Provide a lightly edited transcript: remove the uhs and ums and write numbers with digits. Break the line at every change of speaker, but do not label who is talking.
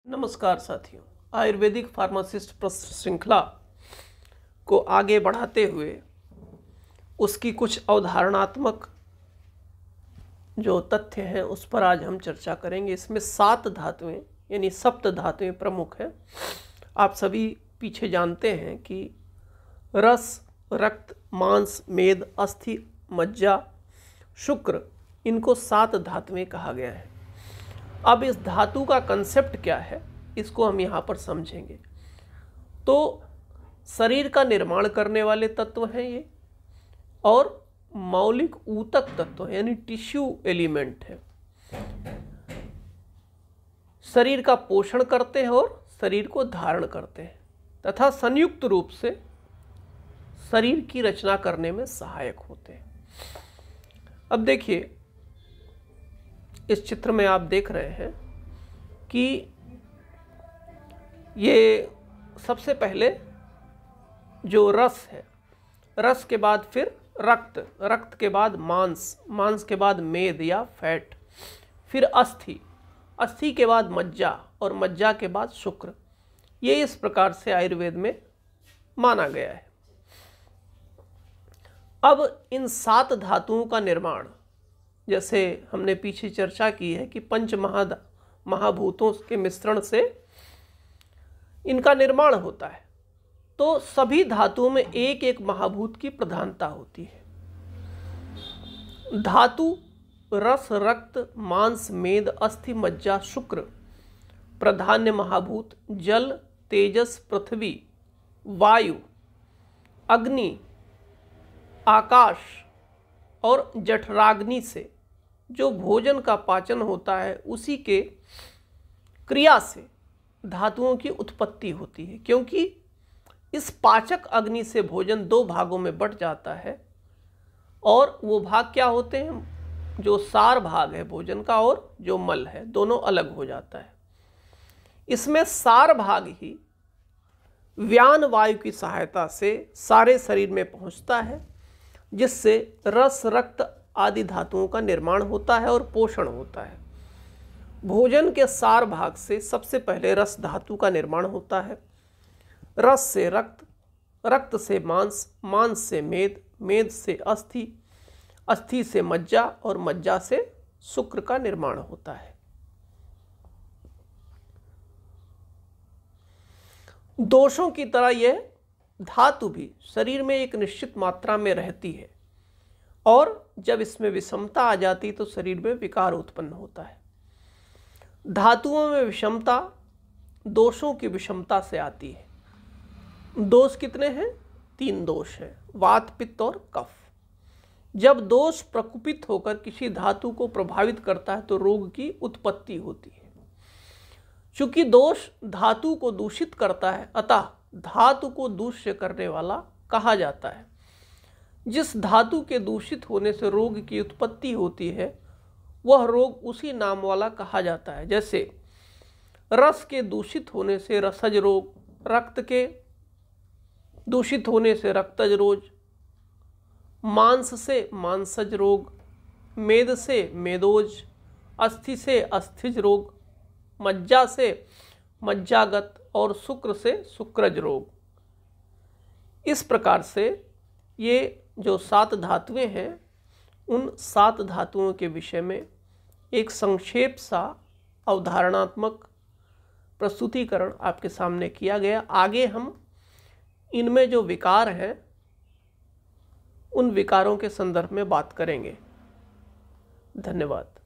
नमस्कार साथियों, आयुर्वेदिक फार्मासिस्ट प्रश्न श्रृंखला को आगे बढ़ाते हुए उसकी कुछ अवधारणात्मक जो तथ्य हैं उस पर आज हम चर्चा करेंगे। इसमें 7 धातुएं यानी सप्त धातुएं प्रमुख हैं। आप सभी पीछे जानते हैं कि रस, रक्त, मांस, मेद, अस्थि, मज्जा, शुक्र, इनको 7 धातुएं कहा गया है। अब इस धातु का कंसेप्ट क्या है इसको हम यहाँ पर समझेंगे। तो शरीर का निर्माण करने वाले तत्व हैं ये, और मौलिक ऊतक तत्व यानी टिश्यू एलिमेंट है। शरीर का पोषण करते हैं और शरीर को धारण करते हैं तथा संयुक्त रूप से शरीर की रचना करने में सहायक होते हैं। अब देखिए, इस चित्र में आप देख रहे हैं कि ये सबसे पहले जो रस है, रस के बाद फिर रक्त, रक्त के बाद मांस, मांस के बाद मेद या फैट, फिर अस्थि, अस्थि के बाद मज्जा और मज्जा के बाद शुक्र। ये इस प्रकार से आयुर्वेद में माना गया है। अब इन 7 धातुओं का निर्माण, जैसे हमने पीछे चर्चा की है कि पंच महाभूतों के मिश्रण से इनका निर्माण होता है, तो सभी धातुओं में एक एक महाभूत की प्रधानता होती है। धातु रस, रक्त, मांस, मेद, अस्थि, मज्जा, शुक्र प्रधान्य महाभूत जल, तेजस, पृथ्वी, वायु, अग्नि, आकाश और जठराग्नि से जो भोजन का पाचन होता है उसी के क्रिया से धातुओं की उत्पत्ति होती है। क्योंकि इस पाचक अग्नि से भोजन 2 भागों में बंट जाता है, और वो भाग क्या होते हैं? जो सार भाग है भोजन का और जो मल है, दोनों अलग हो जाता है। इसमें सार भाग ही व्यान वायु की सहायता से सारे शरीर में पहुंचता है, जिससे रस, रक्त आदि धातुओं का निर्माण होता है और पोषण होता है। भोजन के सार भाग से सबसे पहले रस धातु का निर्माण होता है। रस से रक्त, रक्त से मांस, मांस से मेद, मेद से अस्थि, अस्थि से मज्जा और मज्जा से शुक्र का निर्माण होता है। दोषों की तरह यह धातु भी शरीर में एक निश्चित मात्रा में रहती है, और जब इसमें विषमता आ जाती तो शरीर में विकार उत्पन्न होता है। धातुओं में विषमता दोषों की विषमता से आती है। दोष कितने हैं? 3 दोष हैं, वात, पित्त और कफ। जब दोष प्रकुपित होकर किसी धातु को प्रभावित करता है तो रोग की उत्पत्ति होती है। चूंकि दोष धातु को दूषित करता है, अतः धातु को दूष्य करने वाला कहा जाता है। जिस धातु के दूषित होने से रोग की उत्पत्ति होती है वह रोग उसी नाम वाला कहा जाता है। जैसे रस के दूषित होने से रसज रोग, रक्त के दूषित होने से रक्तज रोग, मांस से मांसज रोग, मेद से मेदोज, अस्थि से अस्थिज रोग, मज्जा से मज्जागत और शुक्र से शुक्रज रोग। इस प्रकार से ये जो 7 धातुएं हैं, उन 7 धातुओं के विषय में एक संक्षेप सा अवधारणात्मक प्रस्तुतिकरण आपके सामने किया गया। आगे हम इनमें जो विकार हैं उन विकारों के संदर्भ में बात करेंगे। धन्यवाद।